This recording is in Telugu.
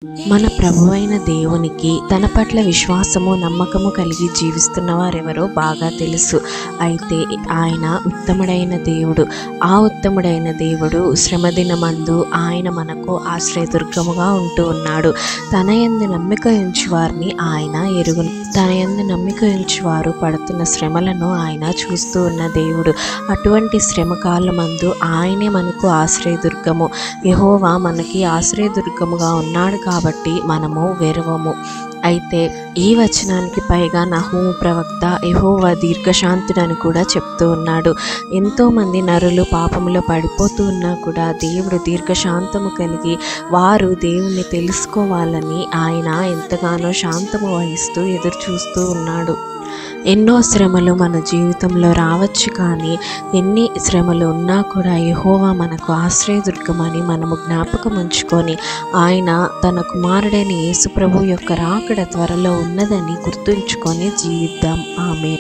మన ప్రభువైన దేవునికి తన పట్ల విశ్వాసము నమ్మకము కలిగి జీవిస్తున్న వారెవరో బాగా తెలుసు. అయితే ఆయన ఉత్తముడైన దేవుడు. ఆ ఉత్తముడైన దేవుడు శ్రమదినమందు ఆయన మనకు ఆశ్రయదుర్గముగా ఉంటూ ఉన్నాడు. తన యందు నమ్మిక ఉంచి వారిని ఆయన ఎరుగును. తన యందు నమ్మిక ఉంచి వారు పడుతున్న శ్రమలను ఆయన చూస్తూ ఉన్న దేవుడు. అటువంటి శ్రమకాలమందు ఆయనే మనకు ఆశ్రయదుర్గము. యెహోవా మనకి ఆశ్రయదుర్గముగా ఉన్నాడు కాబట్టి మనము వెరవము. అయితే ఈ వచనానికి పైగా నహూము ప్రవక్త యెహోవా దీర్ఘశాంతుడని కూడా చెప్తూ ఉన్నాడు. ఎంతోమంది నరులు పాపములో పడిపోతూ ఉన్నా కూడా దేవుడు దీర్ఘశాంతము కలిగి వారు దేవుణ్ణి తెలుసుకోవాలని ఆయన ఎంతగానో శాంతము వహిస్తూ ఎదురు చూస్తూ ఉన్నాడు. ఎన్నో శ్రమలు మన జీవితంలో రావచ్చు, కానీ ఎన్ని శ్రమలు ఉన్నా కూడా యెహోవా మనకు ఆశ్రయదుర్గమని మనము జ్ఞాపకం ఉంచుకొని ఆయన తన కుమారుడైన యేసు ప్రభు యొక్క రాకడ త్వరలో ఉన్నదని గుర్తుంచుకొని జీవిద్దాం. ఆమేన్.